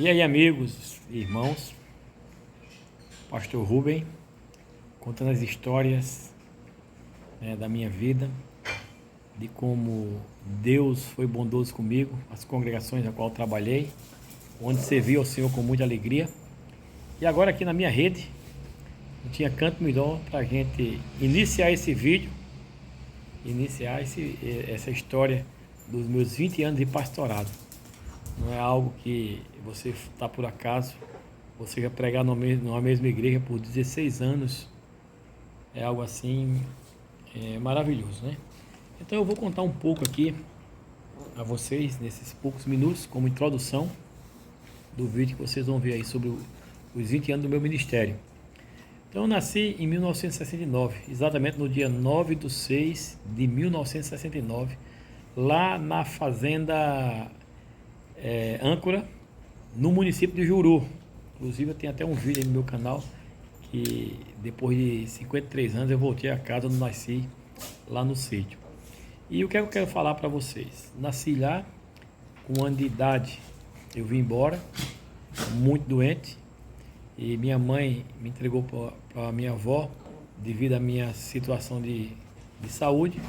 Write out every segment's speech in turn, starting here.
E aí, amigos, irmãos, Pastor Rubem, contando as histórias, da minha vida, de como Deus foi bondoso comigo, as congregações na qual trabalhei, onde servi ao Senhor com muita alegria. E agora aqui na minha rede, não tinha canto melhor para a gente iniciar esse vídeo, essa história dos meus 20 anos de pastorado. Não é algo que você está por acaso, você já pregar numa mesma igreja por 16 anos, é algo assim maravilhoso, né? Então eu vou contar um pouco aqui a vocês, nesses poucos minutos, como introdução do vídeo que vocês vão ver aí sobre os 20 anos do meu ministério. Então eu nasci em 1969, exatamente no dia 9/6/1969, lá na fazenda Âncora, no município de Juru. Inclusive eu tenho até um vídeo aí no meu canal, que depois de 53 anos eu voltei a casa onde nasci, lá no sítio. E o que eu quero falar para vocês? Nasci lá, com 1 ano de idade eu vim embora, muito doente, e minha mãe me entregou para minha avó, devido à minha situação de saúde,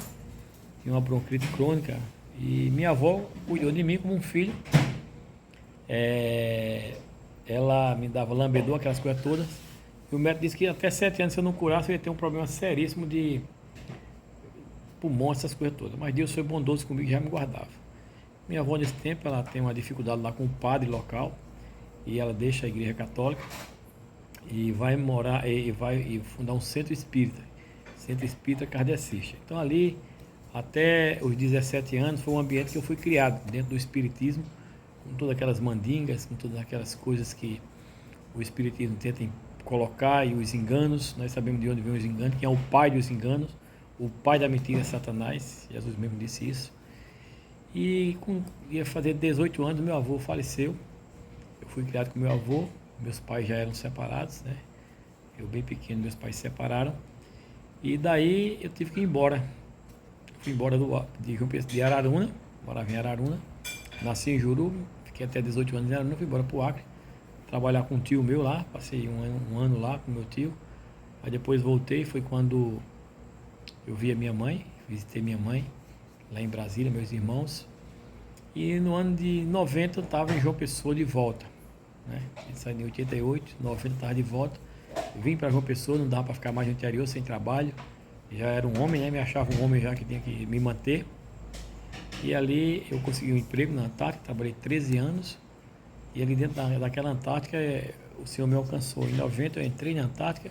tinha uma bronquite crônica, e minha avó cuidou de mim como um filho. Ela me dava lambedor, aquelas coisas todas, e o médico disse que até 7 anos, se eu não curasse, eu ia ter um problema seríssimo de pulmão, essas coisas todas. Mas Deus foi bondoso comigo e já me guardava. Minha avó, nesse tempo, ela tem uma dificuldade lá com o padre local, e ela deixa a igreja católica e vai morar e vai fundar um centro espírita kardecista. Então ali, até os 17 anos, foi um ambiente que eu fui criado dentro do espiritismo, com todas aquelas mandingas, com todas aquelas coisas que o espiritismo tenta colocar, e os enganos. Nós sabemos de onde vem os enganos, quem é o pai dos enganos. O pai da mentira é Satanás, Jesus mesmo disse isso. E ia fazer 18 anos, meu avô faleceu. Eu fui criado com meu avô, meus pais já eram separados, né? Eu bem pequeno, meus pais se separaram. E daí eu tive que ir embora. Fui embora de Araruna, morava em Araruna. Nasci em Juru, fiquei até 18 anos em Araruna, fui embora para o Acre, trabalhar com um tio meu lá, passei um ano lá com meu tio. Aí depois voltei, foi quando eu vi a minha mãe, visitei minha mãe lá em Brasília, meus irmãos. E no ano de 90 eu estava em João Pessoa de volta, né? Eu saí em 88, 90 eu estava de volta. Vim para João Pessoa, não dava para ficar mais no interior sem trabalho. Já era um homem, né? Me achava um homem já que tinha que me manter. E ali eu consegui um emprego na Antártica, trabalhei 13 anos. E ali dentro daquela Antártica, o Senhor me alcançou. Em 90 eu entrei na Antártica,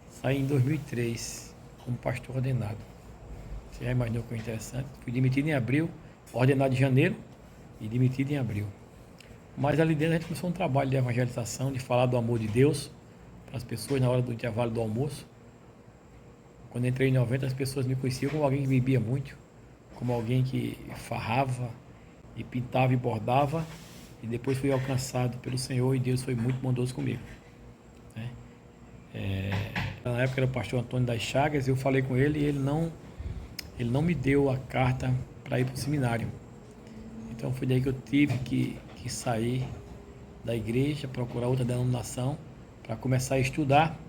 saí em 2003 como pastor ordenado. Você já imaginou que é interessante? Fui demitido em abril, ordenado em janeiro e demitido em abril. Mas ali dentro a gente começou um trabalho de evangelização, de falar do amor de Deus para as pessoas na hora do intervalo do almoço. Quando entrei em 90, as pessoas me conheciam como alguém que bebia muito, como alguém que farrava e pintava e bordava, e depois fui alcançado pelo Senhor, e Deus foi muito bondoso comigo, né? Na época era o pastor Antônio das Chagas, eu falei com ele e ele não me deu a carta para ir para o seminário. Então foi daí que eu tive que sair da igreja, procurar outra denominação para começar a estudar.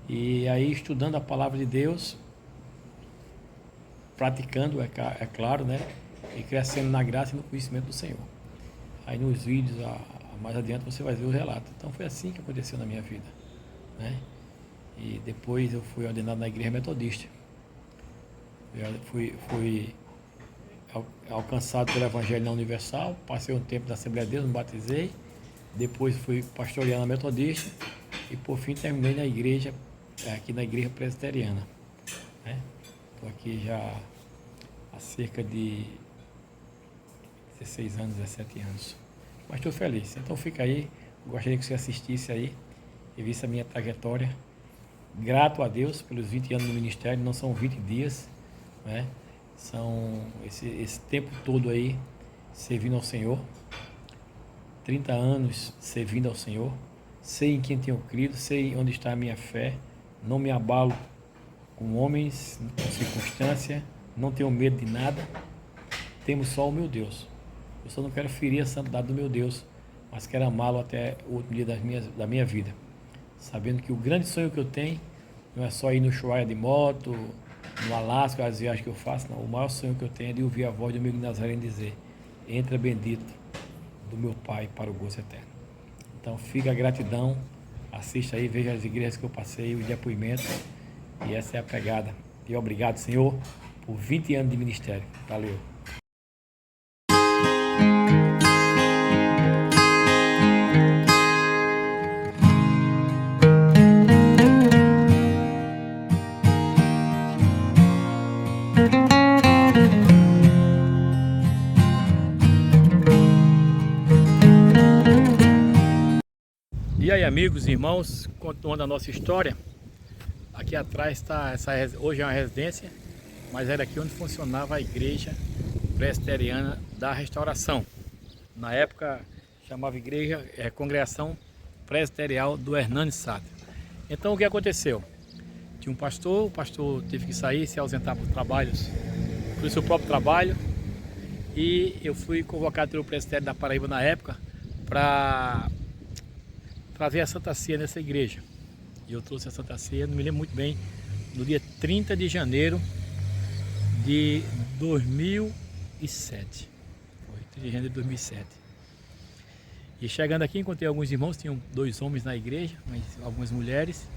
E aí, estudando a palavra de Deus, praticando, é claro, né? E crescendo na graça e no conhecimento do Senhor. Aí nos vídeos, mais adiante, você vai ver o relato. Então foi assim que aconteceu na minha vida, né? E depois eu fui ordenado na igreja metodista. Eu fui alcançado pelo Evangelho na Universal, passei um tempo na Assembleia de Deus, me batizei. Depois fui pastorear na Metodista e por fim terminei na igreja, aqui na igreja presbiteriana, né? Estou aqui já há cerca de 16 anos, 17 anos. Mas estou feliz. Então fica aí, gostaria que você assistisse aí e visse a minha trajetória. Grato a Deus pelos 20 anos no ministério, não são 20 dias, né? São esse tempo todo aí servindo ao Senhor. 30 anos servindo ao Senhor, sei em quem tenho crido, sei onde está a minha fé, não me abalo com homens, com circunstância, não tenho medo de nada, temo só o meu Deus. Eu só não quero ferir a santidade do meu Deus, mas quero amá-lo até o último dia da minha vida, sabendo que o grande sonho que eu tenho não é só ir no Ushuaia de moto, no Alasca, as viagens que eu faço, não. O maior sonho que eu tenho é de ouvir a voz do amigo Nazareno dizer: entra bendito do meu Pai para o gozo eterno. Então fica a gratidão, assista aí, veja as igrejas que eu passei, os depoimentos, e essa é a pegada. E obrigado, Senhor, por 20 anos de ministério. Valeu. E aí, amigos e irmãos, continuando a nossa história, aqui atrás está hoje é uma residência, mas era aqui onde funcionava a igreja presbiteriana da Restauração. Na época chamava igreja Congregação Presbiterial do Hernandes Sá. Então o que aconteceu? Tinha um pastor, o pastor teve que sair, se ausentar por trabalhos, por seu próprio trabalho, e eu fui convocado pelo presbitério da Paraíba na época para trazer a Santa Ceia nessa igreja. E eu trouxe a Santa Ceia, não me lembro muito bem, no dia 30 de janeiro de 2007. Foi 30 de janeiro de 2007. E chegando aqui, encontrei alguns irmãos, tinham 2 homens na igreja, mas algumas mulheres.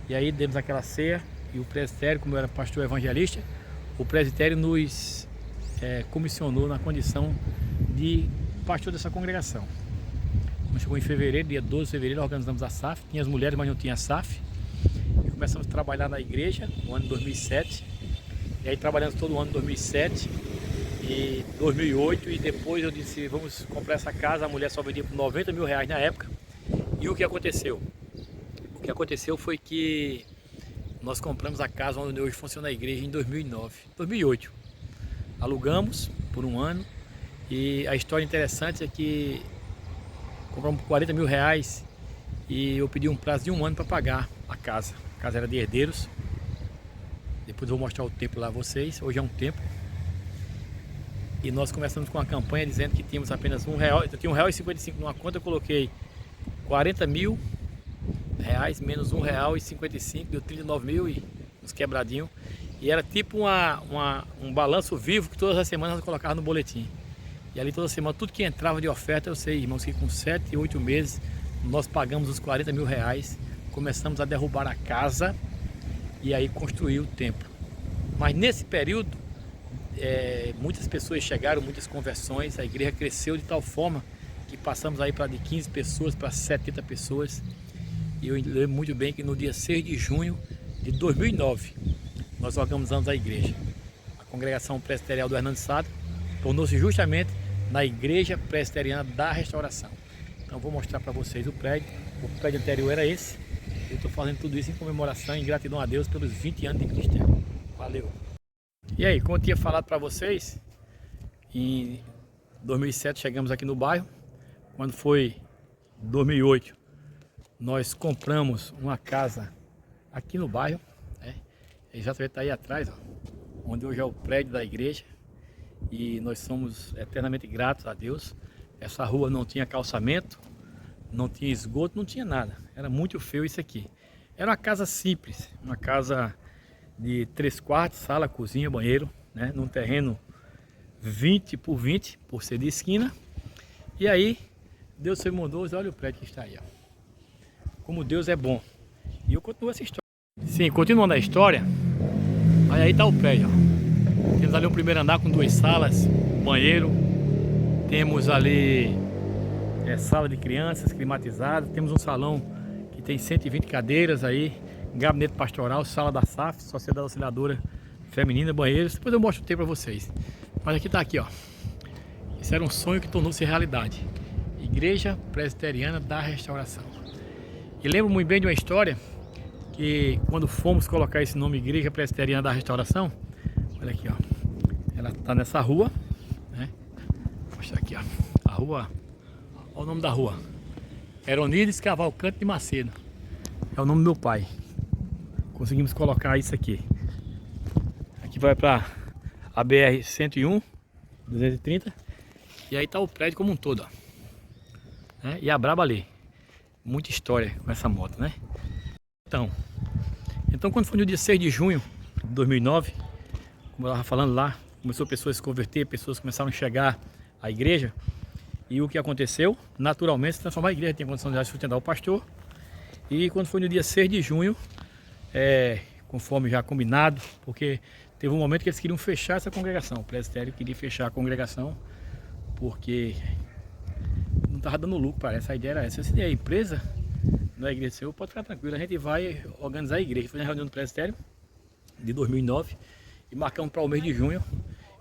E aí demos aquela ceia, e o presbitério, como eu era pastor evangelista, o presbitério nos comissionou na condição de pastor dessa congregação. Quando chegou em fevereiro, dia 12 de fevereiro, organizamos a SAF. Tinha as mulheres, mas não tinha SAF. E começamos a trabalhar na igreja no ano de 2007. E aí trabalhamos todo o ano de 2007 e 2008. E depois eu disse: vamos comprar essa casa. A mulher só vendia por 90 mil reais na época. E o que aconteceu? O que aconteceu foi que nós compramos a casa onde hoje funciona a igreja em 2008. Alugamos por um ano. E a história interessante é que compramos por 40 mil reais e eu pedi um prazo de 1 ano para pagar a casa. A casa era de herdeiros. Depois eu vou mostrar o tempo lá a vocês. Hoje é um tempo. E nós começamos com uma campanha dizendo que tínhamos apenas R$1. Eu tinha R$1,55 numa conta, eu coloquei 40 mil reais menos R$1,55, deu 39 mil e uns quebradinhos. E era tipo um balanço vivo que todas as semanas nós colocávamos no boletim. E ali toda semana, tudo que entrava de oferta, eu sei, irmãos, que com 7, 8 meses, nós pagamos os 40 mil reais, começamos a derrubar a casa e aí construir o templo. Mas nesse período, muitas pessoas chegaram, muitas conversões, a igreja cresceu de tal forma que passamos aí para de 15 pessoas para 70 pessoas. E eu lembro muito bem que no dia 6 de junho de 2009, nós organizamos a igreja. A congregação presbiterial do Hernandes Sá tornou-se justamente na igreja presbiteriana da Restauração. Então vou mostrar para vocês o prédio. O prédio anterior era esse. Eu estou fazendo tudo isso em comemoração e gratidão a Deus pelos 20 anos de ministério. Valeu! E aí, como eu tinha falado para vocês, em 2007 chegamos aqui no bairro. Quando foi 2008, nós compramos uma casa aqui no bairro, exatamente está aí atrás, ó, onde hoje é o prédio da igreja. E nós somos eternamente gratos a Deus. Essa rua não tinha calçamento, não tinha esgoto, não tinha nada. Era muito feio isso aqui. Era uma casa simples, uma casa de 3 quartos, sala, cozinha, banheiro, né? Num terreno 20 por 20, por ser de esquina. E aí, Deus foi bondoso, olha o prédio que está aí, ó. Como Deus é bom. E eu continuo essa história. Sim, continuando a história, aí está o prédio, ó. Temos ali um primeiro andar com 2 salas, banheiro. Temos ali sala de crianças climatizada. Temos um salão que tem 120 cadeiras aí, gabinete pastoral, sala da SAF, Sociedade Auxiliadora Feminina, banheiros. Depois eu mostro o tempo para vocês. Mas aqui está aqui, ó. Isso era um sonho que tornou-se realidade. Igreja Presbiteriana da Restauração. E lembro muito bem de uma história que quando fomos colocar esse nome Igreja Presbiteriana da Restauração, olha aqui, ó. Ela tá nessa rua, né? Vou mostrar aqui, ó. A rua, olha o nome da rua. Eronides Cavalcante de Macedo. É o nome do meu pai. Conseguimos colocar isso aqui. Aqui vai para a BR-101, 230. E aí tá o prédio como um todo, ó. né? E a braba ali. Muita história com essa moto, né? Então quando foi no dia 6 de junho de 2009, como eu estava falando lá, começou pessoas a se converter, pessoas começaram a chegar à igreja. E o que aconteceu? Naturalmente se transformou a igreja, tem condição de sustentar o pastor. E quando foi no dia 6 de junho, conforme já combinado, porque teve um momento que eles queriam fechar essa congregação. O presbitério queria fechar a congregação, porque não estava dando lucro, parece. A ideia era essa. Se a empresa não é a igreja do Senhor, pode ficar tranquilo, a gente vai organizar a igreja. Foi na reunião do presbitério de 2009 e marcamos para o mês de junho.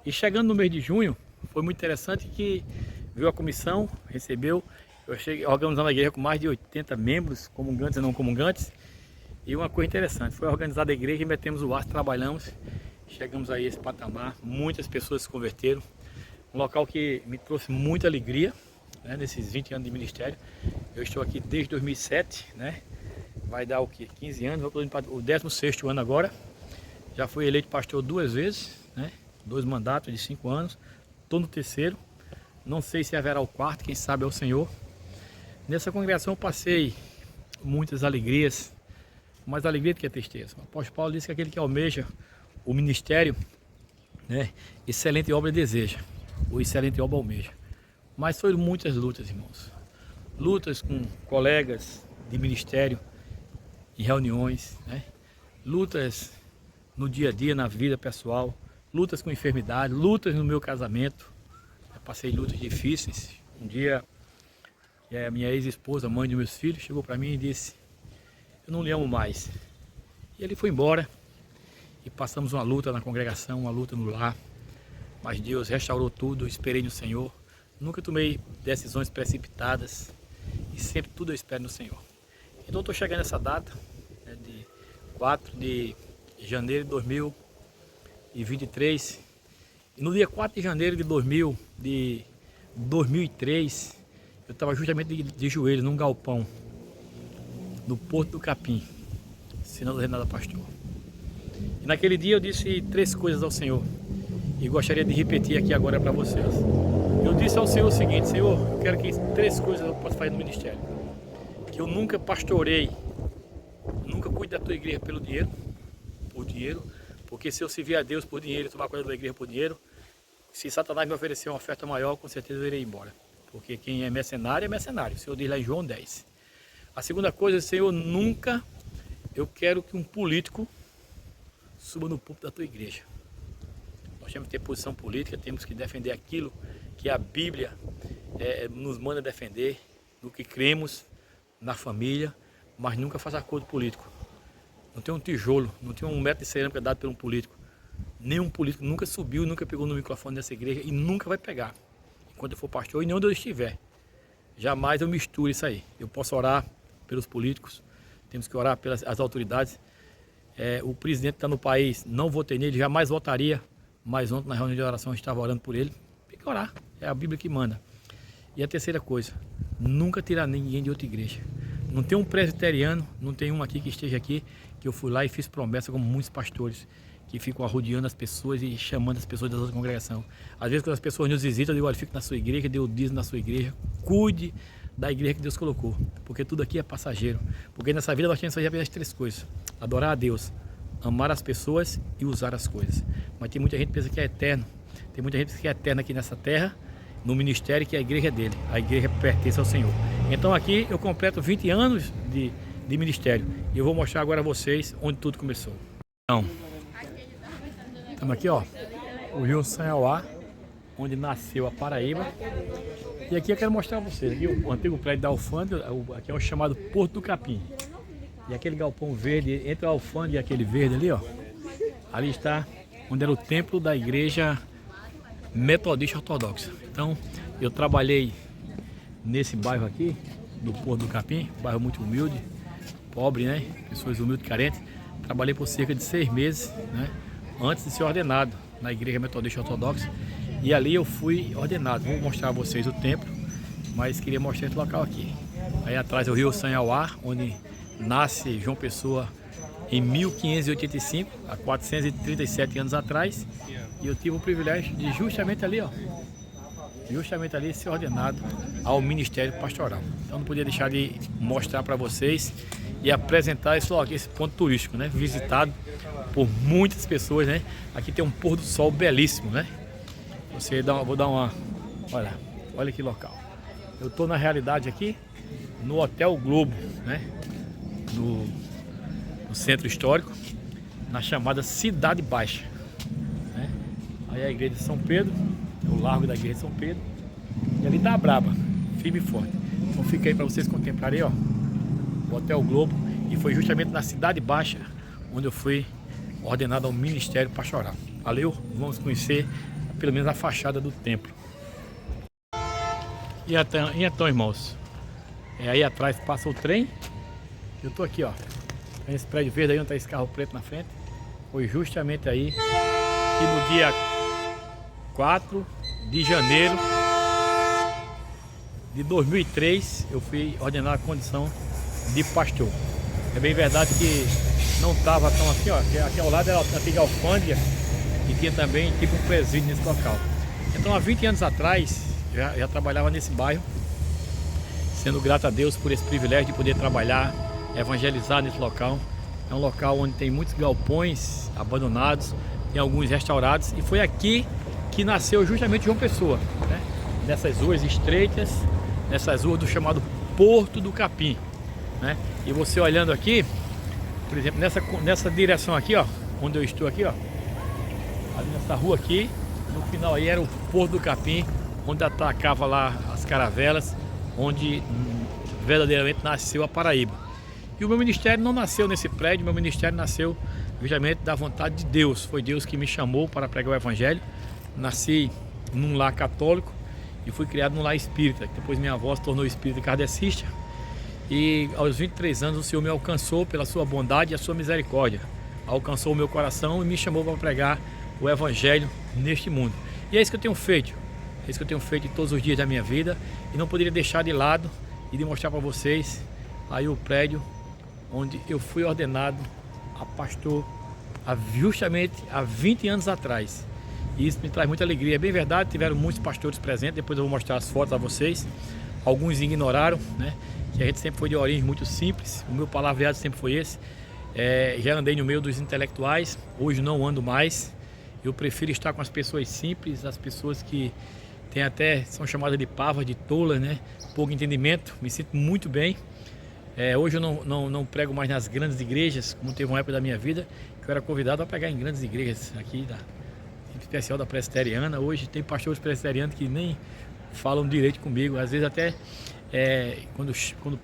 E chegando no mês de junho, foi muito interessante que veio a comissão, recebeu. Eu cheguei organizando a igreja com mais de 80 membros, comungantes e não comungantes. E uma coisa interessante, foi organizada a igreja e metemos o aço, trabalhamos. Chegamos aí a esse patamar, muitas pessoas se converteram. Um local que me trouxe muita alegria, né, nesses 20 anos de ministério. Eu estou aqui desde 2007, né? Vai dar o que? 15 anos, vou para o 16º ano agora. Já fui eleito pastor 2 vezes, né? 2 mandatos de 5 anos. Estou no 3º. Não sei se haverá o 4º, quem sabe é o Senhor. Nessa congregação eu passei muitas alegrias, mais alegria do que a tristeza. O apóstolo Paulo disse que aquele que almeja o ministério, né, excelente obra deseja, ou excelente obra almeja. Mas foram muitas lutas, irmãos. Lutas com colegas de ministério, em reuniões, né? Lutas no dia a dia, na vida pessoal, lutas com enfermidade, lutas no meu casamento. Eu passei lutas difíceis. Um dia, a minha ex-esposa, mãe dos meus filhos, chegou para mim e disse: eu não lhe amo mais. E ele foi embora e passamos uma luta na congregação, uma luta no lar. Mas Deus restaurou tudo, esperei no Senhor. Nunca tomei decisões precipitadas e sempre tudo eu espero no Senhor. Então estou chegando nessa data, né, de 4 de janeiro de 2023. E no dia 4 de janeiro de 2003, eu estava justamente de joelhos num galpão, no Porto do Capim, ensinando o Renato Pastor. E naquele dia eu disse 3 coisas ao Senhor, e gostaria de repetir aqui agora para vocês. Eu disse ao Senhor o seguinte: Senhor, eu quero que 3 coisas eu possa fazer no ministério. Que eu nunca pastorei, nunca cuide da tua igreja pelo dinheiro, por dinheiro, porque se eu servir a Deus por dinheiro e tomar conta da igreja por dinheiro, se Satanás me oferecer uma oferta maior, com certeza eu irei embora. Porque quem é mercenário é mercenário. O Senhor diz lá em João 10. A segunda coisa, Senhor, nunca eu quero que um político suba no púlpito da tua igreja. Nós temos que ter posição política, temos que defender aquilo que a Bíblia nos manda defender, no que cremos, na família, mas nunca faça acordo político. Não tem um tijolo, não tem um metro de cerâmica dado por um político. Nenhum político nunca subiu, nunca pegou no microfone dessa igreja e nunca vai pegar. Enquanto eu for pastor e nem onde eu estiver. Jamais eu misturo isso aí. Eu posso orar pelos políticos, temos que orar pelas autoridades. O presidente está no país, não votei nele, jamais votaria, mas ontem na reunião de oração eu estava orando por ele. Tem que orar, é a Bíblia que manda. E a terceira coisa, nunca tirar ninguém de outra igreja. Não tem um presbiteriano, não tem um aqui que esteja aqui, que eu fui lá e fiz promessa, como muitos pastores, que ficam arrodeando as pessoas e chamando as pessoas da outra congregação. Às vezes quando as pessoas nos visitam, eu digo: olha, fique na sua igreja, dê o dízimo na sua igreja, cuide da igreja que Deus colocou, porque tudo aqui é passageiro. Porque nessa vida nós temos que fazer apenas 3 coisas: adorar a Deus, amar as pessoas e usar as coisas. Mas tem muita gente que pensa que é eterno, tem muita gente que é eterna aqui nessa terra, no ministério, que a igreja é dele, a igreja pertence ao Senhor. Então aqui eu completo 20 anos de ministério e eu vou mostrar agora a vocês onde tudo começou. Então, estamos aqui, ó, o Rio Sanhauá, onde nasceu a Paraíba. E aqui eu quero mostrar a vocês, aqui o antigo prédio da alfândega, aqui é o chamado Porto do Capim. E aquele galpão verde, entre a alfândega e aquele verde ali, ó, ali está onde era o templo da igreja metodista ortodoxa. Então eu trabalhei nesse bairro aqui, do Porto do Capim, bairro muito humilde, pobre, né? Pessoas humildes, carentes. Trabalhei por cerca de 6 meses, né? Antes de ser ordenado na igreja metodista ortodoxa. E ali eu fui ordenado. Vou mostrar a vocês o templo, mas queria mostrar esse local aqui. Aí atrás é o Rio Sanhauá, onde nasce João Pessoa em 1585, há 437 anos atrás. E eu tive o privilégio de justamente ali, ó, justamente ali ser ordenado ao Ministério Pastoral. Então não podia deixar de mostrar para vocês e apresentar esse ponto turístico, né? Visitado por muitas pessoas, né? Aqui tem um pôr do sol belíssimo, né? Vou dar uma... Olha que local. Eu estou na realidade aqui no Hotel Globo, né? No centro histórico, na chamada Cidade Baixa, né? Aí a igreja de São Pedro, o largo da igreja de São Pedro, e ali tá a braba, firme e forte. Então fica aí para vocês contemplarem, ó, o Hotel Globo, e foi justamente na Cidade Baixa onde eu fui ordenado ao Ministério Pastoral. Valeu? Vamos conhecer pelo menos a fachada do templo. E então, irmãos, aí atrás passa o trem. Eu tô aqui, ó, esse prédio verde aí onde tá esse carro preto na frente. Foi justamente aí que no dia 4 de janeiro de 2003 eu fui ordenado a condição de pastor. É bem verdade que não estava tão assim, ó, aqui ao lado era a antiga alfândega e tinha também tipo um presídio nesse local. Então há 20 anos atrás já trabalhava nesse bairro, sendo grato a Deus por esse privilégio de poder trabalhar, evangelizar nesse local. É um local onde tem muitos galpões abandonados, tem alguns restaurados, e foi aqui que nasceu justamente João Pessoa, né? Nessas ruas estreitas, nessas ruas do chamado Porto do Capim, né? E você olhando aqui, por exemplo, nessa direção aqui, ó, onde eu estou aqui, ó, ali nessa rua aqui, no final aí era o Porto do Capim, onde atacava lá as caravelas, onde verdadeiramente nasceu a Paraíba. E o meu ministério não nasceu nesse prédio, meu ministério nasceu justamente da vontade de Deus. Foi Deus que me chamou para pregar o Evangelho. Nasci num lar católico e fui criado num lar espírita. Depois minha avó se tornou espírita kardecista. E aos 23 anos o Senhor me alcançou pela sua bondade e a sua misericórdia. Alcançou o meu coração e me chamou para pregar o Evangelho neste mundo. E é isso que eu tenho feito. É isso que eu tenho feito todos os dias da minha vida. E não poderia deixar de lado e de mostrar para vocês aí o prédio onde eu fui ordenado a pastor justamente há 20 anos atrás. E isso me traz muita alegria. É bem verdade, tiveram muitos pastores presentes. Depois eu vou mostrar as fotos a vocês. Alguns ignoraram, né? Que a gente sempre foi de origem muito simples. O meu palavreado sempre foi esse. Já andei no meio dos intelectuais. Hoje não ando mais. Eu prefiro estar com as pessoas simples, as pessoas que são chamadas de pavas, de tolas, né? Pouco entendimento. Me sinto muito bem. Hoje eu não prego mais nas grandes igrejas, como teve uma época da minha vida que eu era convidado a pregar em grandes igrejas aqui, em especial da presbiteriana. Hoje tem pastores presbiterianos que nem falam direito comigo, às vezes até quando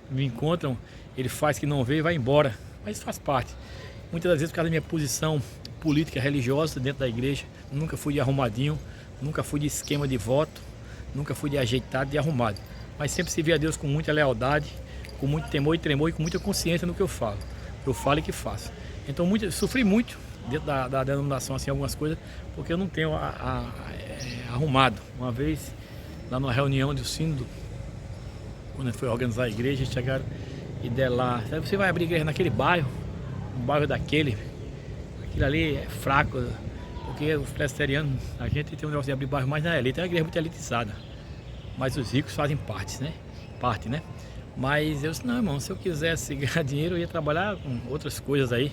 me encontram, ele faz que não vê e vai embora, mas faz parte. Muitas das vezes por causa da minha posição política, religiosa dentro da igreja, nunca fui de arrumadinho, nunca fui de esquema de voto, nunca fui de ajeitado, de arrumado, mas sempre servi a Deus com muita lealdade, com muito temor e tremor e com muita consciência no que eu falo. Eu falo e que faço. Então sofri muito dentro da denominação, assim, algumas coisas, porque eu não tenho arrumado. Uma vez, lá numa reunião do sínodo, quando foi organizar a igreja, chegaram e deram lá, você vai abrir igreja naquele bairro, um bairro daquele, aquilo ali é fraco, porque os presbiterianos, a gente tem um negócio de abrir bairro mais na elite, é uma igreja muito elitizada, mas os ricos fazem parte, né? Mas eu disse, não, irmão, se eu quisesse ganhar dinheiro, eu ia trabalhar com outras coisas aí.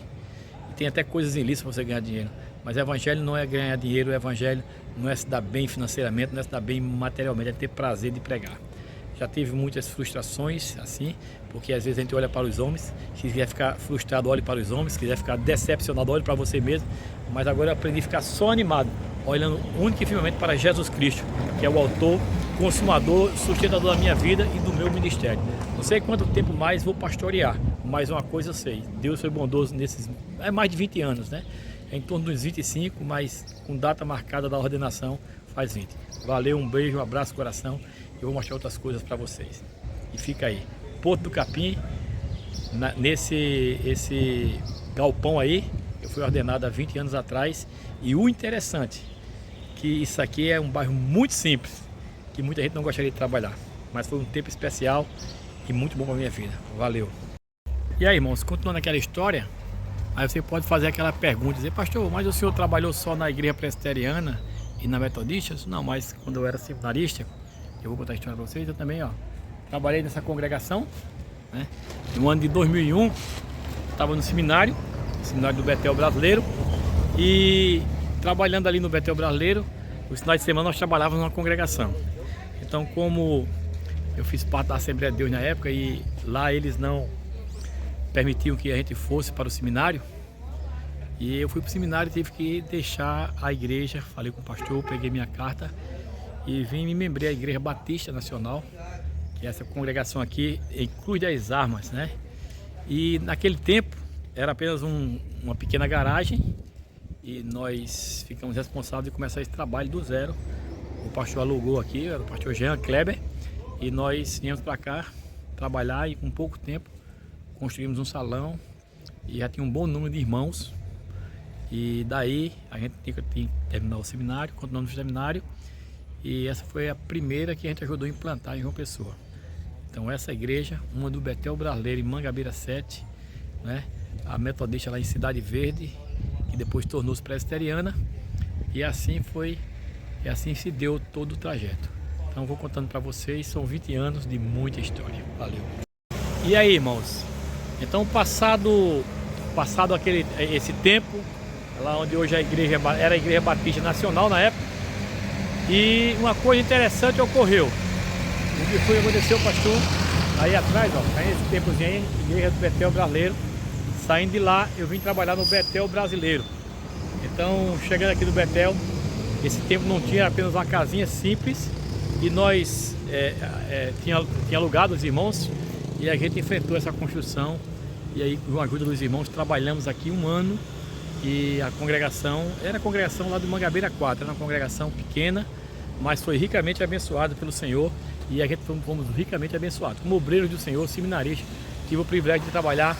E tem até coisas ilícitas para você ganhar dinheiro. Mas o evangelho não é ganhar dinheiro, o evangelho não é se dar bem financeiramente, não é se dar bem materialmente, é ter prazer de pregar. Já tive muitas frustrações assim, porque às vezes a gente olha para os homens, se quiser ficar frustrado, olhe para os homens, se quiser ficar decepcionado, olhe para você mesmo. Mas agora eu aprendi a ficar só animado, olhando único e firmemente para Jesus Cristo, que é o autor, consumador, sustentador da minha vida e do meu ministério. Não sei quanto tempo mais vou pastorear, mas uma coisa eu sei, Deus foi bondoso nesses mais de 20 anos, né? É em torno dos 25, mas com data marcada da ordenação faz 20. Valeu, um beijo, um abraço no coração, eu vou mostrar outras coisas para vocês. E fica aí, Porto do Capim, esse galpão aí, eu fui ordenado há 20 anos atrás, e o interessante, que isso aqui é um bairro muito simples, que muita gente não gostaria de trabalhar, mas foi um tempo especial e muito bom para a minha vida. Valeu! E aí, irmãos, continuando aquela história, aí você pode fazer aquela pergunta, dizer, pastor, mas o senhor trabalhou só na igreja presbiteriana e na metodista? Não, mas quando eu era seminarista, Eu vou contar a história para vocês. Eu também, ó, trabalhei nessa congregação, né? No ano de 2001, estava no seminário do Betel Brasileiro, e trabalhando ali no Betel Brasileiro, os finais de semana nós trabalhávamos numa congregação. Então, como eu fiz parte da Assembleia de Deus na época e lá eles não permitiam que a gente fosse para o seminário, e eu fui para o seminário e tive que deixar a igreja. Falei com o pastor, peguei minha carta e vim me membrei à Igreja Batista Nacional, que é essa congregação aqui em Cruz das Armas, né? E naquele tempo era apenas uma pequena garagem e nós ficamos responsáveis de começar esse trabalho do zero. O pastor alugou aqui, era o pastor Jean Kleber, e nós viemos para cá trabalhar e com pouco tempo construímos um salão e já tinha um bom número de irmãos. E daí a gente tinha que terminar o seminário, continuamos no seminário, e essa foi a primeira que a gente ajudou a implantar em João Pessoa. Então essa igreja, uma do Betel Brasileiro em Mangabeira 7, né? A metodista lá em Cidade Verde, que depois tornou-se presbiteriana, e assim foi, e assim se deu todo o trajeto. Então vou contando para vocês, são 20 anos de muita história. Valeu! E aí, irmãos? Então passado esse tempo, lá onde hoje a igreja era a Igreja Batista Nacional na época, e uma coisa interessante ocorreu. O que foi que aconteceu, pastor? Aí atrás, ó, tá nesse tempozinho aí, Igreja do Betel Brasileiro. Saindo de lá, eu vim trabalhar no Betel Brasileiro. Então, chegando aqui no Betel, esse tempo não tinha, apenas uma casinha simples, e nós tinha alugado os irmãos, e a gente enfrentou essa construção, e aí com a ajuda dos irmãos trabalhamos aqui um ano. E a congregação era a congregação lá do Mangabeira 4, era uma congregação pequena, mas foi ricamente abençoada pelo Senhor, e a gente fomos ricamente abençoados. Como obreiros do Senhor, seminaristas, tive o privilégio de trabalhar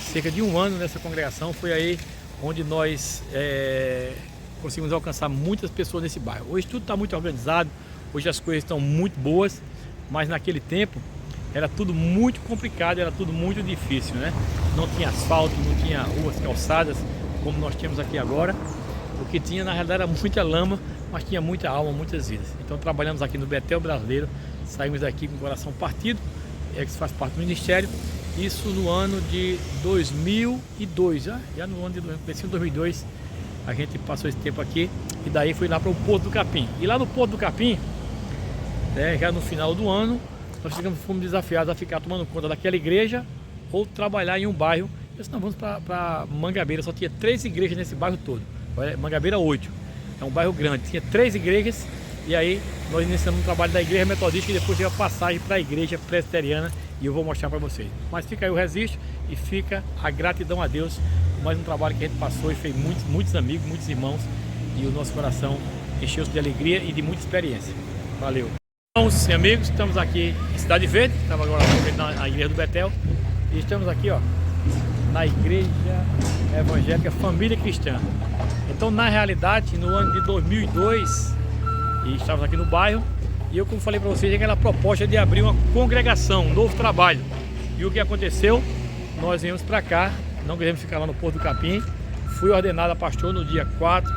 cerca de um ano nessa congregação. Foi aí onde nós conseguimos alcançar muitas pessoas nesse bairro. Hoje tudo está muito organizado, hoje as coisas estão muito boas, mas naquele tempo era tudo muito complicado, era tudo muito difícil, né? Não tinha asfalto, não tinha ruas, calçadas, como nós temos aqui agora. O que tinha na realidade era muita lama, mas tinha muita alma, muitas vidas. Então trabalhamos aqui no Betel Brasileiro, saímos daqui com o coração partido, que faz parte do ministério. Isso no ano de 2002, já no ano de 2002 a gente passou esse tempo aqui, e daí fui lá para o Porto do Capim. E lá no Porto do Capim, né, já no final do ano, nós fomos desafiados a ficar tomando conta daquela igreja ou trabalhar em um bairro. Nós não vamos para Mangabeira, só tinha 3 igrejas nesse bairro todo. Mangabeira 8, é um bairro grande, tinha 3 igrejas, e aí nós iniciamos um trabalho da igreja metodista e depois teve a passagem para a igreja presbiteriana, e eu vou mostrar para vocês. Mas fica aí o registro e fica a gratidão a Deus por mais um trabalho que a gente passou e fez muitos amigos, muitos irmãos, e o nosso coração encheu-se de alegria e de muita experiência. Valeu! Irmãos e amigos, estamos aqui em Cidade Verde, estava agora na igreja do Betel, e estamos aqui, ó, na Igreja Evangélica Família Cristã. Então, na realidade, no ano de 2002, e estávamos aqui no bairro, e eu, como falei para vocês, aquela proposta de abrir uma congregação, um novo trabalho. E o que aconteceu? Nós viemos para cá, não queremos ficar lá no Porto do Capim. Fui ordenado a pastor no dia 4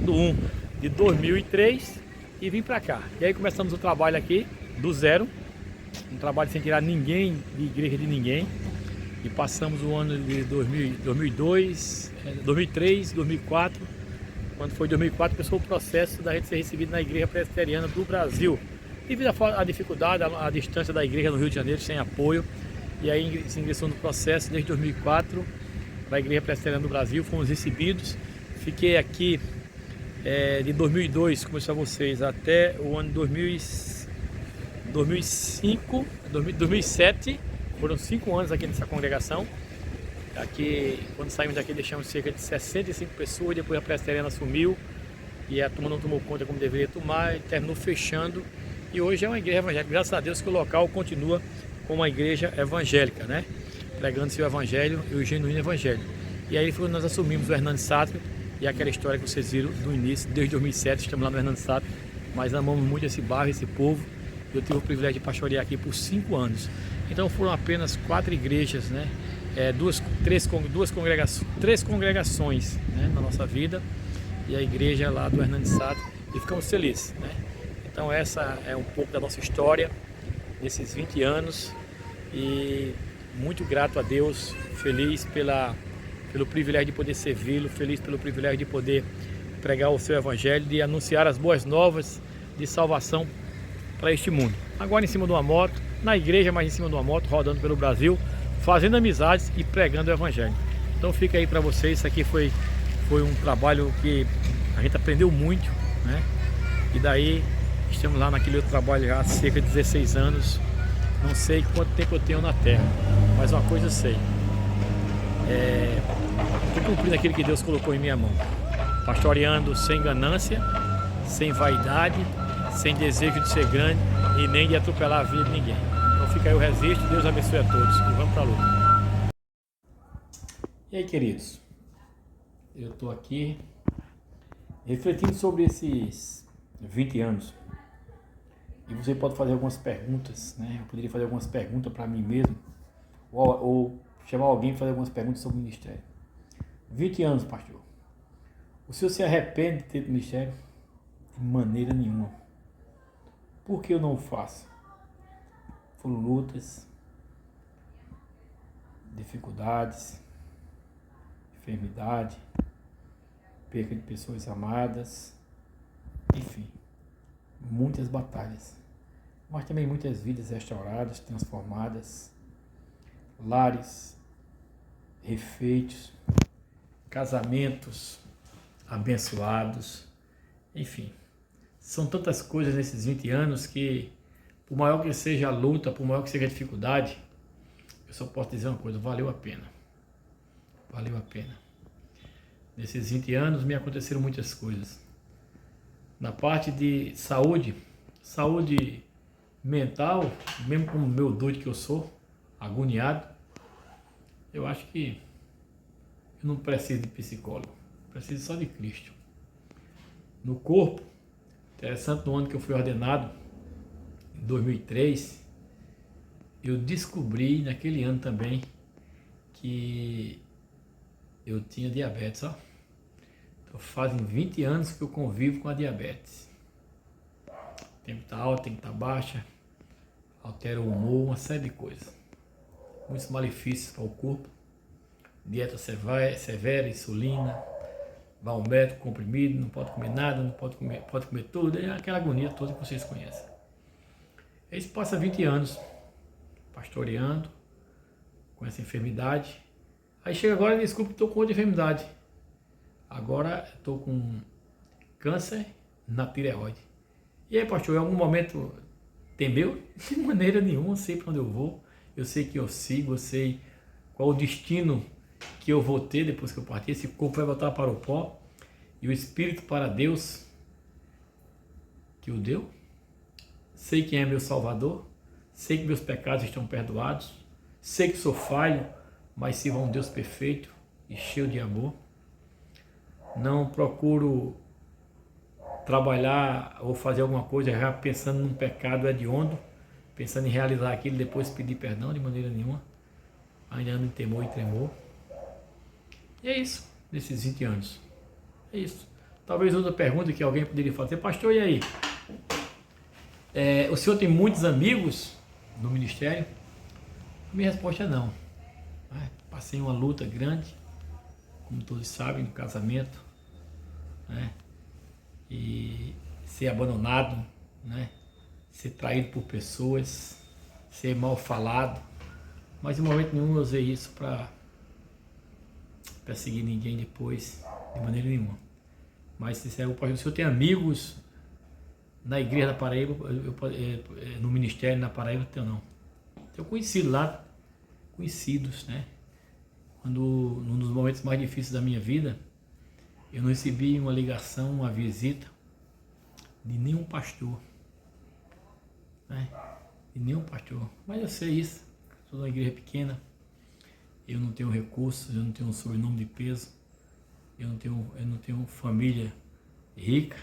do 1 de 2003 e vim para cá. E aí começamos o trabalho aqui do zero, um trabalho sem tirar ninguém de igreja de ninguém. E passamos o ano de 2002, 2003, 2004. Quando foi 2004, começou o processo da gente ser recebido na Igreja Presbiteriana do Brasil. Devido à dificuldade, à distância da igreja no Rio de Janeiro, sem apoio. E aí se ingressou no processo desde 2004 para a Igreja Presbiteriana do Brasil. Fomos recebidos. Fiquei aqui de 2002, como eu disse a vocês, até o ano de 2007. Foram 5 anos aqui nessa congregação. Aqui, quando saímos daqui, deixamos cerca de 65 pessoas. Depois a presbiteriana assumiu e a turma não tomou conta como deveria tomar, e terminou fechando. E hoje é uma igreja evangélica. Graças a Deus que o local continua como uma igreja evangélica, né? Pregando-se o evangelho e o genuíno evangelho. E aí foi quando nós assumimos o Hernando Sátrio, e aquela história que vocês viram do início, desde 2007, estamos lá no Hernando Sátrio, mas amamos muito esse bairro, esse povo. Eu tive o privilégio de pastorear aqui por 5 anos. Então foram apenas 4 igrejas, né? Três congregações, né? Na nossa vida, e a igreja lá do Hernando Sátrio, e ficamos felizes, né? Então essa é um pouco da nossa história, nesses 20 anos, e muito grato a Deus, feliz pelo privilégio de poder servi-lo, feliz pelo privilégio de poder pregar o seu evangelho, de anunciar as boas novas de salvação para este mundo. Agora em cima de uma moto, na igreja, mas em cima de uma moto, rodando pelo Brasil, fazendo amizades e pregando o evangelho. Então fica aí para vocês, isso aqui foi um trabalho que a gente aprendeu muito, né? E daí estamos lá naquele outro trabalho já há cerca de 16 anos. Não sei quanto tempo eu tenho na terra, mas uma coisa eu sei. Estou cumprindo aquilo que Deus colocou em minha mão. Pastoreando sem ganância, sem vaidade, sem desejo de ser grande e nem de atropelar a vida de ninguém. Então fica aí o registro, Deus abençoe a todos e vamos para a luta. E aí, queridos, eu estou aqui refletindo sobre esses 20 anos. E você pode fazer algumas perguntas, né? Eu poderia fazer algumas perguntas para mim mesmo, ou chamar alguém para fazer algumas perguntas sobre o ministério. 20 anos, pastor. O senhor se arrepende de ter ministério? De maneira nenhuma. Por que eu não o faço? Foram lutas, dificuldades, enfermidade, perca de pessoas amadas, enfim, muitas batalhas, mas também muitas vidas restauradas, transformadas, lares refeitos, casamentos abençoados, enfim, são tantas coisas nesses 20 anos que, por maior que seja a luta, por maior que seja a dificuldade, eu só posso dizer uma coisa: valeu a pena. Valeu a pena. Nesses 20 anos me aconteceram muitas coisas. Na parte de saúde mental, mesmo como meu doido que eu sou, agoniado, eu acho que eu não preciso de psicólogo, preciso só de Cristo. No corpo, interessante, no ano que eu fui ordenado, em 2003, eu descobri naquele ano também que eu tinha diabetes, ó. Então fazem 20 anos que eu convivo com a diabetes. Tem que estar alta, tem que estar baixa, altera o humor, uma série de coisas. Muitos malefícios para o corpo. Dieta severa, insulina, vai ao médico, comprimido, não pode comer nada, não pode comer tudo, é aquela agonia toda que vocês conhecem. Aí se passa 20 anos pastoreando com essa enfermidade. Aí chega agora e desculpa, estou com outra enfermidade. Agora estou com câncer na tireoide. E aí, pastor, em algum momento temeu? De maneira nenhuma, eu sei para onde eu vou, eu sei que eu sigo, eu sei qual o destino que eu vou ter depois que eu partir. Esse corpo vai voltar para o pó e o espírito para Deus que o deu. Sei quem é meu Salvador, sei que meus pecados estão perdoados, sei que sou falho, mas sirvo a um Deus perfeito e cheio de amor. Não procuro trabalhar ou fazer alguma coisa já pensando num pecado hediondo, pensando em realizar aquilo e depois pedir perdão, de maneira nenhuma. Ainda ando em temor e tremor. E é isso, nesses 20 anos. É isso. Talvez outra pergunta que alguém poderia fazer: pastor, e aí? O senhor tem muitos amigos no ministério? A minha resposta é não. Passei uma luta grande, como todos sabem, no casamento, né? E ser abandonado, né? Ser traído por pessoas, ser mal falado, mas em momento nenhum eu usei isso para perseguir ninguém depois, de maneira nenhuma. Mas se o senhor tem amigos na igreja da Paraíba, no ministério na Paraíba, tenho não. Tenho conhecido lá, conhecidos, né? Quando, num dos momentos mais difíceis da minha vida, eu não recebi uma ligação, uma visita de nenhum pastor, né? De nenhum pastor. Mas eu sei isso, sou de uma igreja pequena, eu não tenho recursos, eu não tenho um sobrenome de peso, eu não tenho família rica.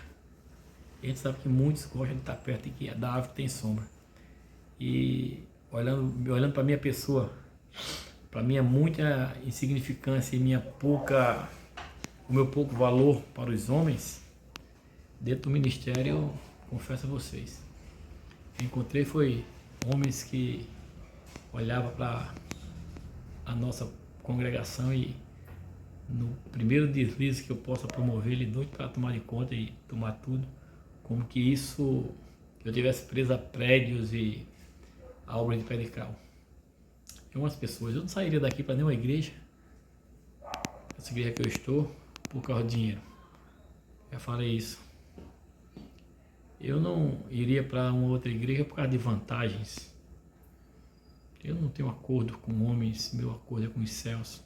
A gente sabe que muitos gostam de estar perto da árvore que tem sombra. E olhando para a minha pessoa, para minha muita insignificância e o meu pouco valor para os homens, dentro do ministério confesso a vocês, eu encontrei foi homens que olhavam para a nossa congregação e no primeiro deslize que eu possa promover, ele doido para tomar de conta e tomar tudo, como que isso, eu tivesse preso a prédios e a obra de predical. E umas pessoas, eu não sairia daqui para nenhuma igreja, essa igreja que eu estou, por causa do dinheiro. Já falei isso. Eu não iria para uma outra igreja por causa de vantagens. Eu não tenho acordo com homens, meu acordo é com os céus.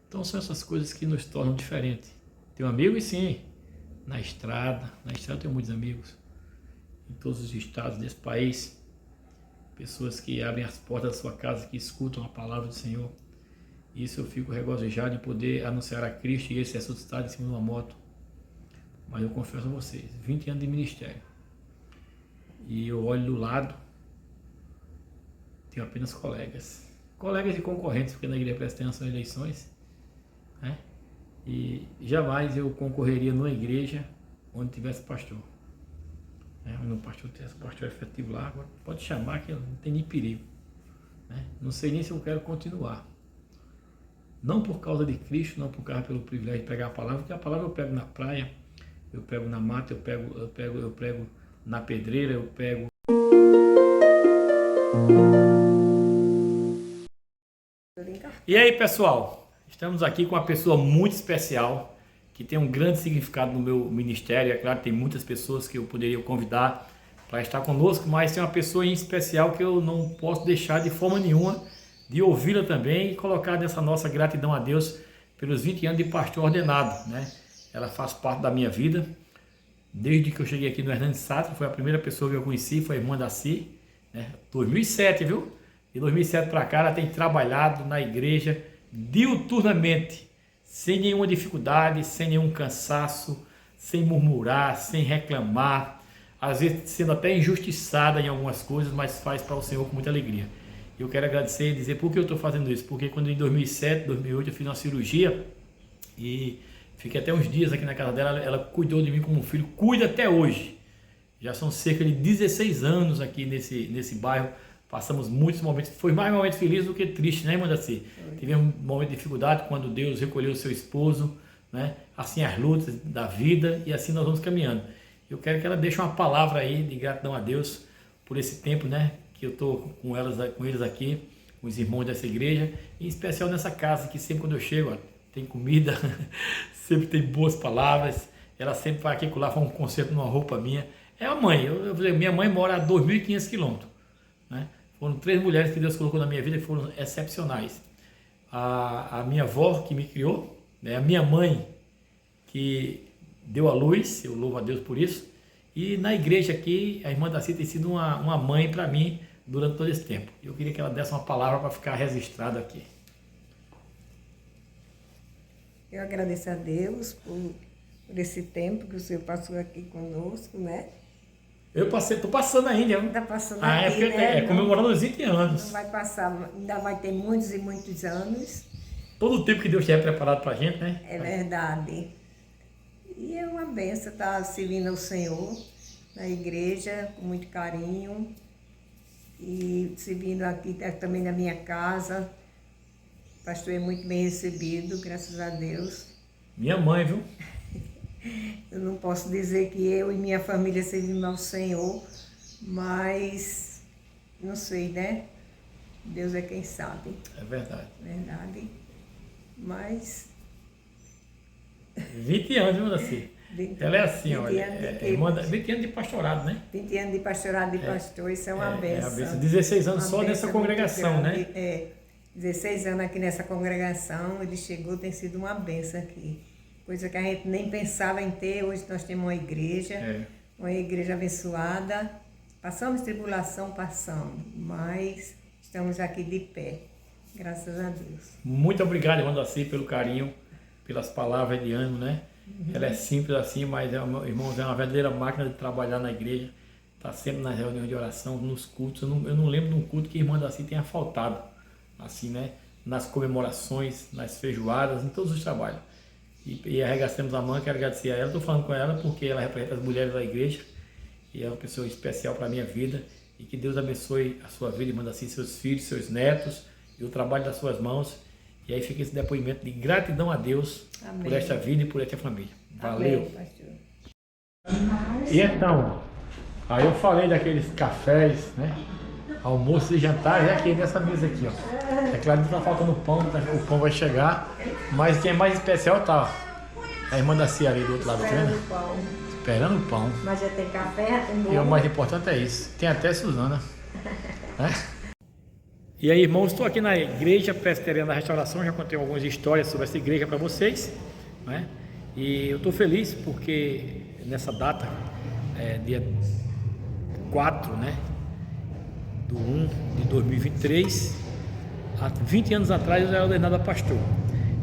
Então são essas coisas que nos tornam diferentes. Tenho amigos sim, na estrada eu tenho muitos amigos, em todos os estados desse país, pessoas que abrem as portas da sua casa, que escutam a palavra do Senhor. Isso eu fico regozijado em poder anunciar a Cristo e esse ressuscitado em cima de uma moto. Mas eu confesso a vocês, 20 anos de ministério, e eu olho do lado, tenho apenas colegas e concorrentes, porque na igreja presbiteriana são eleições, né? E jamais eu concorreria numa igreja onde tivesse pastor, né? Onde o pastor tivesse pastor efetivo lá, agora pode chamar que não tem nem perigo, né? Não sei nem se eu quero continuar, não por causa de Cristo, não por causa pelo privilégio de pregar a palavra, porque a palavra eu pego na praia, eu pego na mata, eu prego na pedreira, eu pego. E aí, pessoal, estamos aqui com uma pessoa muito especial, que tem um grande significado no meu ministério. É claro, tem muitas pessoas que eu poderia convidar para estar conosco, mas tem uma pessoa em especial que eu não posso deixar de forma nenhuma de ouvi-la também e colocar nessa nossa gratidão a Deus pelos 20 anos de pastor ordenado, né? Ela faz parte da minha vida. Desde que eu cheguei aqui no Hernandes Sátiro, foi a primeira pessoa que eu conheci, foi a irmã Daci, né? 2007, viu? De 2007 para cá, ela tem trabalhado na igreja diuturnamente, sem nenhuma dificuldade, sem nenhum cansaço, sem murmurar, sem reclamar, às vezes sendo até injustiçada em algumas coisas, mas faz para o Senhor com muita alegria. Eu quero agradecer e dizer por que eu estou fazendo isso, porque quando em 2007, 2008 eu fiz uma cirurgia e fiquei até uns dias aqui na casa dela, ela cuidou de mim como um filho, cuida até hoje. Já são cerca de 16 anos aqui nesse bairro, passamos muitos momentos, foi mais um momento feliz do que triste, né, irmã Daci? Tivemos um momento de dificuldade quando Deus recolheu o seu esposo, né? Assim as lutas da vida e assim nós vamos caminhando. Eu quero que ela deixe uma palavra aí de gratidão a Deus por esse tempo, né, que eu estou com eles aqui, com os irmãos dessa igreja, em especial nessa casa, que sempre quando eu chego, ó, tem comida, sempre tem boas palavras, ela sempre vai aqui colar, faz um concerto numa roupa minha. É a mãe, minha mãe mora a 2.500 quilômetros, né? Foram 3 mulheres que Deus colocou na minha vida que foram excepcionais. A minha avó que me criou, né? A minha mãe que deu a luz, eu louvo a Deus por isso. E na igreja aqui, a irmã Daci tem sido uma mãe para mim durante todo esse tempo. Eu queria que ela desse uma palavra para ficar registrado aqui. Eu agradeço a Deus por esse tempo que o senhor passou aqui conosco, né? Eu passei, tô passando ainda. Está passando A aqui, época né? é comemorando os 20 anos. Não vai passar, ainda vai ter muitos e muitos anos. Todo o tempo que Deus tinha preparado para a gente, né? É verdade. E é uma benção estar servindo ao Senhor na igreja com muito carinho. E servindo aqui também na minha casa. O pastor é muito bem recebido, graças a Deus. Minha mãe, viu? Eu não posso dizer que eu e minha família servimos ao Senhor, mas não sei, né? Deus é quem sabe. É verdade. Verdade. Mas 20 anos, viu, Daci? Ela é assim, olha. 20 anos de pastorado, né? 20 anos de pastorado de pastor, isso é uma benção. É a benção. 16 anos só nessa congregação, né? 16 anos aqui nessa congregação, ele chegou, tem sido uma benção aqui. Coisa que a gente nem pensava em ter, hoje nós temos uma igreja abençoada. Passamos tribulação, passamos, mas estamos aqui de pé, graças a Deus. Muito obrigado, irmã Daci, pelo carinho, pelas palavras de ânimo, né? Ela é simples assim, mas, irmãos, é uma verdadeira máquina de trabalhar na igreja. Está sempre nas reuniões de oração, nos cultos. Eu não lembro de um culto que a irmã Daci tenha faltado, assim, né? Nas comemorações, nas feijoadas, em todos os trabalhos. E arregacemos a mão, quero agradecer a ela. Estou falando com ela porque ela representa as mulheres da igreja. e é uma pessoa especial para a minha vida. E que Deus abençoe a sua vida e manda assim seus filhos, seus netos e o trabalho das suas mãos. E aí fica esse depoimento de gratidão a Deus. Amém. Por esta vida e por esta família. Valeu. Amém, pastor. E então, aí eu falei daqueles cafés, né? Almoço e jantar, é aqui nessa mesa aqui, ó. É claro que tá faltando pão, o pão vai chegar, mas quem é mais especial tá, ó. A irmã da Cia ali do outro lado, tá vendo? Esperando o pão. Mas já tem café, já tem bolo. E o mais importante é isso. Tem até Suzana. Né? E aí, irmãos, estou aqui na Igreja Presbiteriana da Restauração. Já contei algumas histórias sobre essa igreja para vocês, né? E eu estou feliz porque nessa data, dia 4, né, do 1 de 2023, há 20 anos atrás eu era ordenado a pastor.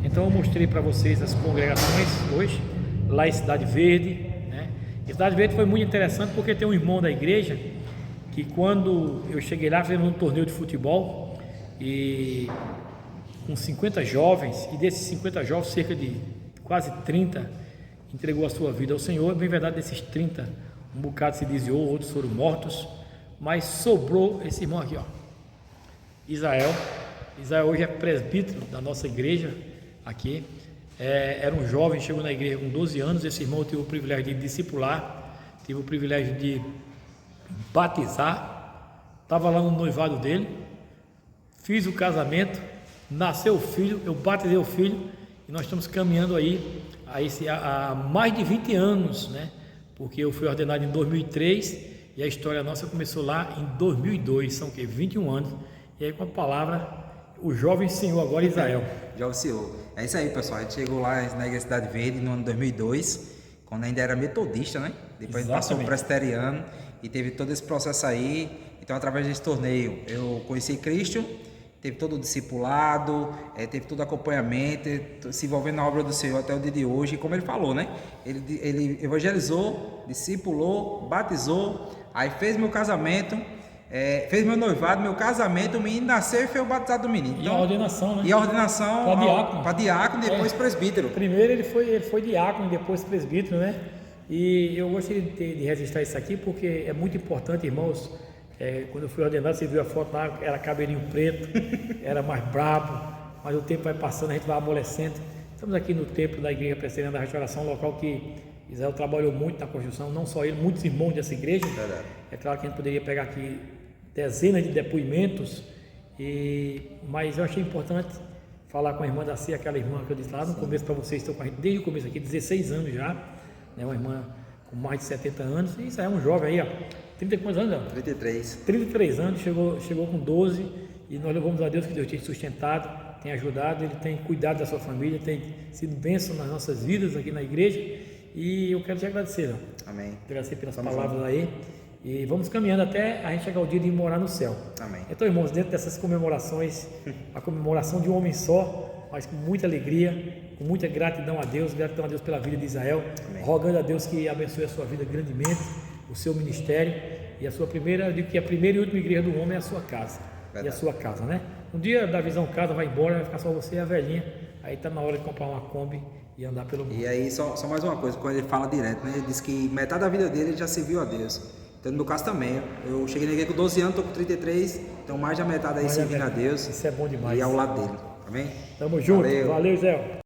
Então eu mostrei para vocês as congregações hoje, lá em Cidade Verde, né? E Cidade Verde foi muito interessante porque tem um irmão da igreja que quando eu cheguei lá, fizemos um torneio de futebol e com 50 jovens, e desses 50 jovens, cerca de quase 30 entregou a sua vida ao Senhor. Bem verdade, desses 30, um bocado se desviou, outros foram mortos, mas sobrou esse irmão aqui, ó, Israel. Israel hoje é presbítero da nossa igreja aqui. Era um jovem, chegou na igreja com 12 anos. Esse irmão teve o privilégio de discipular, teve o privilégio de batizar, estava lá no noivado dele, fiz o casamento, nasceu o filho, eu batizei o filho, e nós estamos caminhando aí há mais de 20 anos, né? Porque eu fui ordenado em 2003 e a história nossa começou lá em 2002, são o quê? 21 anos. E aí com a palavra, o jovem senhor agora, Israel. Jovem senhor, é isso aí, pessoal. A gente chegou lá na Igreja Cidade Verde no ano 2002, quando ainda era metodista, né? Depois a gente passou presbiteriano e teve todo esse processo aí. Então, através desse torneio, eu conheci Cristo, teve todo o discipulado, teve todo o acompanhamento, se envolvendo na obra do Senhor até o dia de hoje. E como ele falou, né? Ele evangelizou, discipulou, batizou, aí fez meu casamento, fez meu noivado, meu casamento, o menino nasceu e foi o batizado do menino. Então, e a ordenação, né? E a ordenação para diácono e depois presbítero. Primeiro ele foi diácono e depois presbítero, né? E eu gostaria de registrar isso aqui porque é muito importante, irmãos. Quando eu fui ordenado, você viu a foto lá, era cabelinho preto, era mais brabo, mas o tempo vai passando, a gente vai amolecendo. Estamos aqui no templo da Igreja Presbiteriana da Restauração, local que Israel trabalhou muito na construção, não só ele, muitos irmãos dessa igreja. Verdade. É claro que a gente poderia pegar aqui dezenas de depoimentos, mas eu achei importante falar com a irmã da Cia, aquela irmã que eu disse lá no começo para vocês, estão com a gente desde o começo aqui, 16 anos já, né, uma irmã com mais de 70 anos, e isso é um jovem aí, ó, 30 quantos anos? Não? 33 anos, chegou com 12, e nós louvamos a Deus que Deus tem sustentado, tem ajudado, Ele tem cuidado da sua família, tem sido bênção nas nossas vidas aqui na igreja, e eu quero te agradecer, ó. Amém. Agradecer pelas palavras aí, e vamos caminhando até a gente chegar ao dia de morar no céu. Amém. Então, irmãos, dentro dessas comemorações, a comemoração de um homem só, mas com muita alegria, com muita gratidão a Deus pela vida de Israel. Amém. Rogando a Deus que abençoe a sua vida grandemente, o seu ministério, e a sua primeira, eu digo que a primeira e última igreja do homem é a sua casa. Verdade. E a sua casa, né? Um dia da visão casa vai embora, vai ficar só você e a velhinha, aí está na hora de comprar uma Kombi e andar pelo mundo. E aí, só mais uma coisa, quando ele fala direto, né? Ele diz que metade da vida dele ele já serviu a Deus. Então, no meu caso também, eu cheguei na igreja com 12 anos, estou com 33, então mais da metade aí servindo a Deus. Isso é bom demais. E ao lado dele, amém? Tamo junto, valeu Zé.